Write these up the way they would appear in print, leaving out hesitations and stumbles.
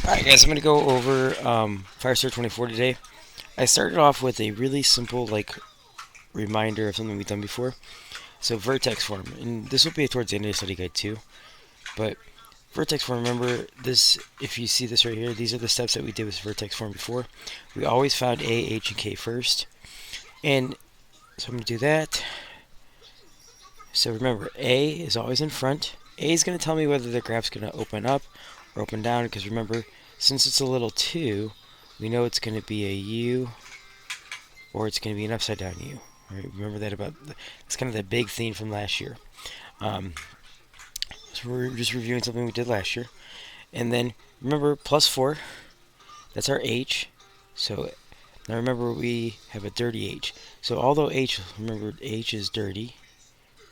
Alright guys, I'm going to go over Firestarter 24 today. I started off with a really simple reminder of something we've done before. So Vertex Form, and this will be towards the end of the study guide too. But Vertex Form, remember this, if you see this right here, these are the steps that we did with Vertex Form before. We always found A, H, and K first. And so I'm going to do that. So remember, A is always in front. A is going to tell me whether the graph's going to open up or open down, because remember, since it's a little 2, we know it's going to be a U or it's going to be an upside down U. Right? Remember that it's kind of the big theme from last year. So we're just reviewing something we did last year. And then remember, plus 4, that's our H. So now remember, we have a dirty H. So although remember, H is dirty.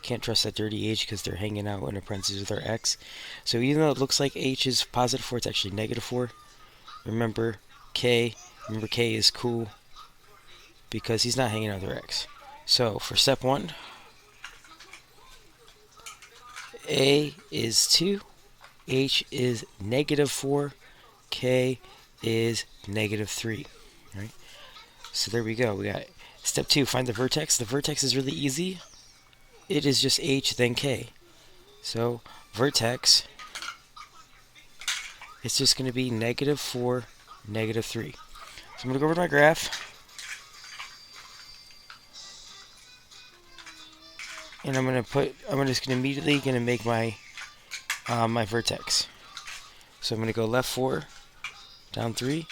Can't trust that dirty H because they're hanging out in a parentheses with our X. So even though it looks like H is positive 4, it's actually negative 4. Remember K is cool because he's not hanging out with our X. So for step 1, A is 2, H is negative 4, K is negative 3. Right? So there we go. We got step 2, find the vertex. The vertex is really easy. It is just H then K. So vertex, it's just going to be negative 4, negative 3. So I'm going to go over to my graph. And I'm just immediately going to make my my vertex. So I'm going to go left 4, down 3.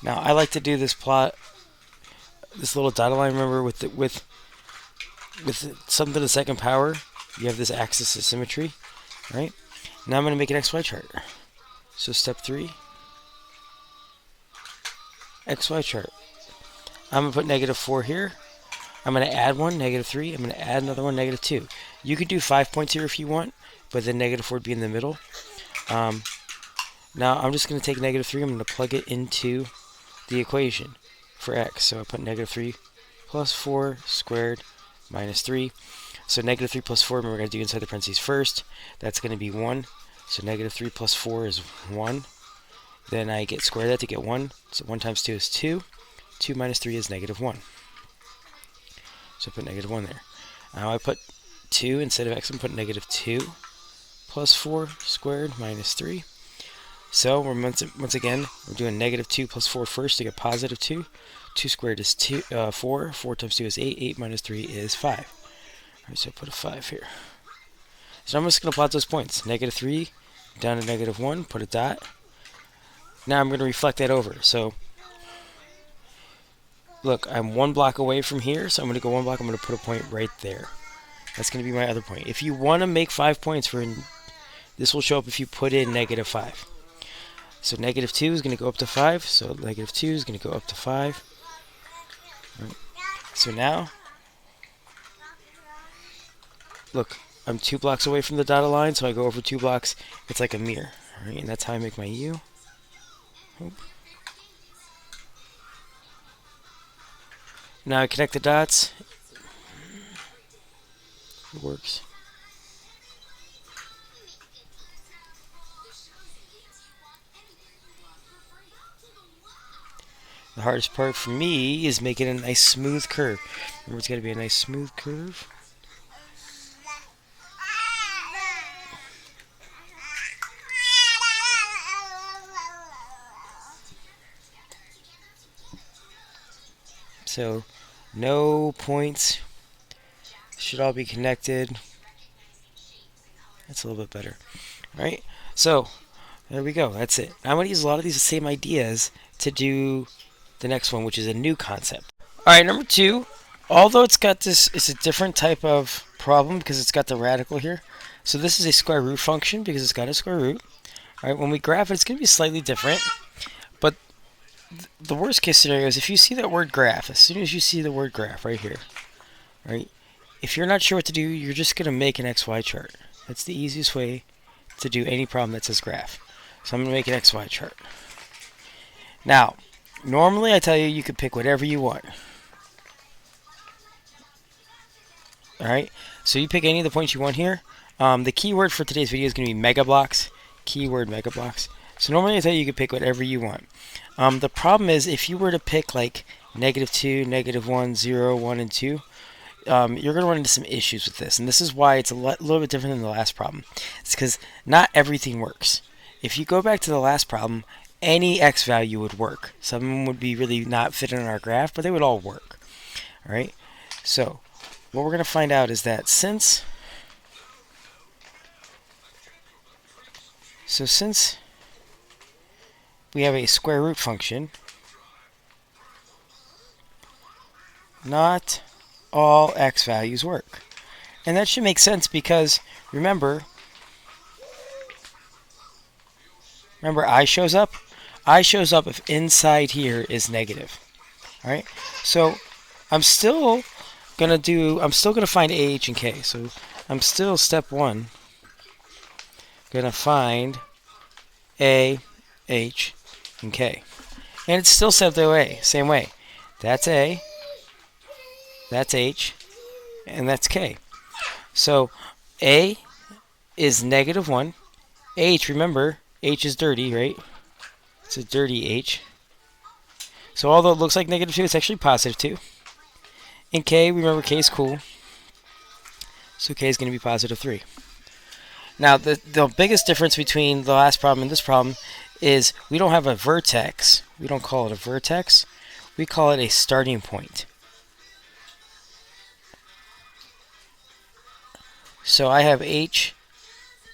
Now I like to do this plot, this little dotted line. Remember, with something to the second power, you have this axis of symmetry, right? Now I'm going to make an XY chart. So step 3, XY chart. I'm going to put negative 4 here. I'm going to add 1, negative 3. I'm going to add another one, negative 2. You could do 5 points here if you want, but then negative 4 would be in the middle. Now I'm just going to take negative 3. I'm going to plug it into the equation for x. So I put negative 3 plus 4 squared minus 3. So negative 3 plus 4, remember, we're going to do inside the parentheses first. That's going to be 1. So negative 3 plus 4 is 1. Then I get square that to get 1. So 1 times 2 is 2. 2 minus 3 is negative 1. So I put negative 1 there. Now I put 2 instead of x. I'm putting negative 2 plus 4 squared minus 3. So we're once again, we're doing negative 2 plus 4 first to get positive 2. 2 squared is 4. 4 times 2 is 8. 8 minus 3 is 5. Alright, so I put a 5 here. So I'm just going to plot those points. Negative 3 down to negative 1. Put a dot. Now I'm going to reflect that over. So look, I'm 1 block away from here. So I'm going to go 1 block. I'm going to put a point right there. That's going to be my other point. If you want to make 5 points, this will show up if you put in negative 5. So negative 2 is going to go up to 5. So negative 2 is going to go up to 5. Right. So now, look, I'm 2 blocks away from the dotted line, so I go over 2 blocks. It's like a mirror. Right? And that's how I make my U. Oop. Now I connect the dots. It works. The hardest part for me is making a nice smooth curve. Remember, it's got to be a nice smooth curve. So no points. Should all be connected. That's a little bit better. Alright, so there we go. That's it. I'm going to use a lot of these same ideas to do the next one, which is a new concept. Alright, number 2. Although it's a different type of problem because it's got the radical here. So this is a square root function because it's got a square root. Alright, when we graph it, it's going to be slightly different. But the worst case scenario is if you see that word graph, as soon as you see the word graph right here, right? If you're not sure what to do, you're just going to make an XY chart. That's the easiest way to do any problem that says graph. So I'm going to make an XY chart. Now, normally I tell you you could pick whatever you want. Alright, so you pick any of the points you want here. The keyword for today's video is going to be mega blocks. keyword mega blocks. So normally I tell you could pick whatever you want. The problem is if you were to pick like -2, -1, 0, 1, and 2, you're going to run into some issues with this. And this is why it's a little bit different than the last problem. It's because not everything works. If you go back to the last problem, any x value would work. Some of them would be really not fit in our graph, but they would all work. All right. So what we're going to find out is that since we have a square root function, not all x values work. And that should make sense because remember I shows up. I shows up if inside here is negative. All right. So I'm still gonna find a, h, and k. So I'm still step 1 gonna find a, h, and k. And it's still set the way, same way. That's a, that's h, and that's k. So a is -1. H, remember, h is dirty, right? It's a dirty h. So although it looks like -2, it's actually +2. And k, remember, k is cool. So k is going to be +3. Now, the biggest difference between the last problem and this problem is we don't have a vertex. We don't call it a vertex. We call it a starting point. So I have h,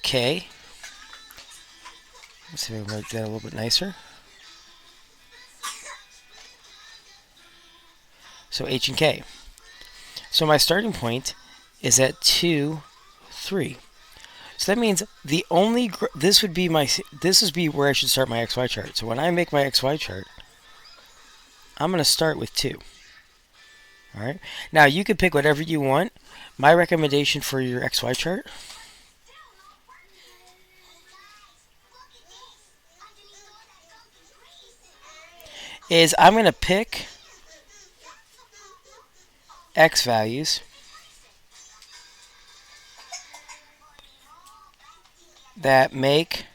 k. Let's see if I can make that a little bit nicer. So h and k. So my starting point is at 2, 3. So that means the only this would be where I should start my xy chart. So when I make my xy chart, I'm going to start with 2. All right. Now you could pick whatever you want. My recommendation for your xy chart is I'm going to pick x values that make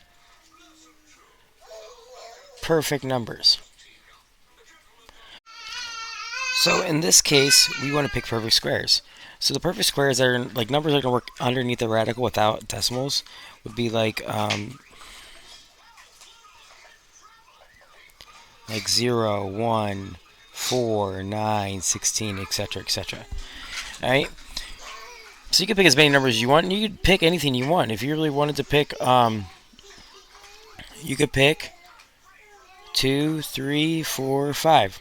perfect numbers. So in this case, we want to pick perfect squares. So the perfect squares are like numbers that are going to work underneath the radical without decimals would be like 0, 1, 4, 9, 16, etc., etc. All right. So you can pick as many numbers as you want, and you could pick anything you want. If you really wanted to pick, you could pick 2, 3, 4, 5.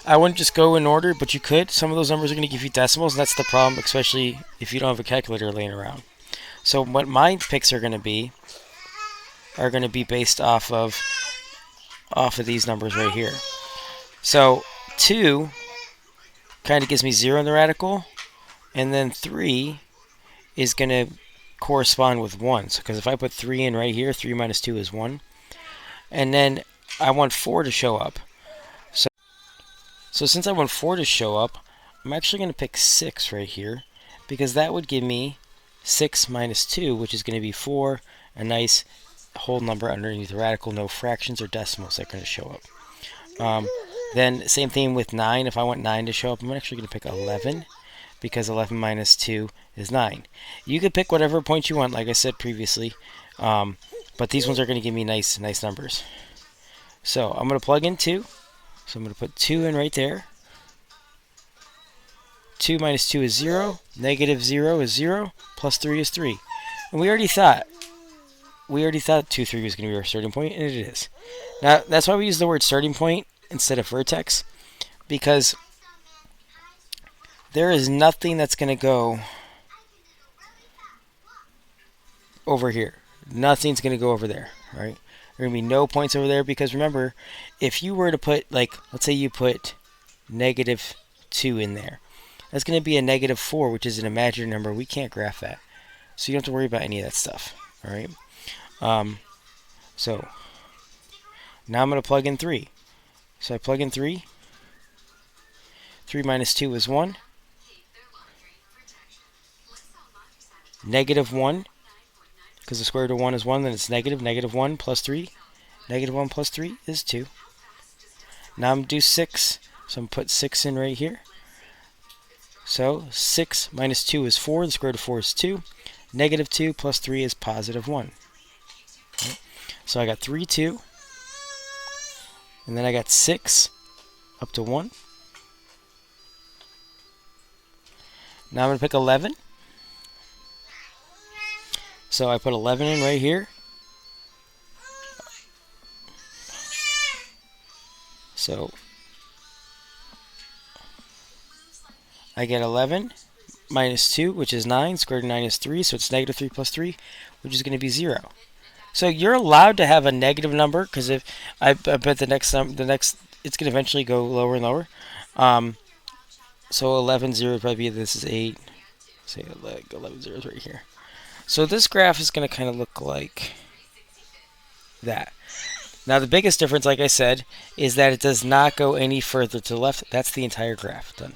I wouldn't just go in order, but you could. Some of those numbers are going to give you decimals, and that's the problem, especially if you don't have a calculator laying around. So what my picks are going to be based off of these numbers right here. So 2 kind of gives me 0 in the radical, and then 3 is going to correspond with 1. So because if I put 3 in right here, 3 minus 2 is 1. And then I want 4 to show up. So since I want 4 to show up, I'm actually going to pick 6 right here, because that would give me 6 minus 2, which is going to be 4, a nice whole number underneath the radical, no fractions or decimals that are going to show up. Then same thing with 9. If I want 9 to show up, I'm actually going to pick 11, because 11 minus 2 is 9. You could pick whatever point you want, like I said previously, but these ones are going to give me nice numbers. So I'm going to plug in 2. So I'm going to put 2 in right there. 2 minus 2 is 0. Negative 0 is 0. Plus 3 is 3. And we already thought 2, 3 was going to be our starting point, and it is. Now, that's why we use the word starting point instead of vertex, because there is nothing that's going to go over here. Nothing's going to go over there, right? There are going to be no points over there, because remember, if you were to put, like, let's say you put negative 2 in there, that's going to be a negative 4, which is an imaginary number. We can't graph that. So you don't have to worry about any of that stuff, all right? So now I'm going to plug in 3. So I plug in 3. 3 minus 2 is 1. Negative 1 because the square root of 1 is 1, then it's negative. Negative 1 plus 3. Negative 1 plus 3 is 2. Now I'm going to do 6, so I'm going to put 6 in right here. So 6 minus 2 is 4, the square root of 4 is 2. Negative 2 plus 3 is positive 1. Okay. So I got 3, 2, and then I got 6 up to 1. Now I'm going to pick 11. So I put 11 in right here. So I get 11 minus 2, which is 9. Square root of 9 is 3, so it's negative 3 plus 3, which is going to be 0. So you're allowed to have a negative number, because if I bet the next it's going to eventually go lower and lower. So 11, 0 would probably be, this is 8. Say like 11 zeros right here. So this graph is going to kind of look like that. Now the biggest difference, like I said, is that it does not go any further to the left. That's the entire graph done.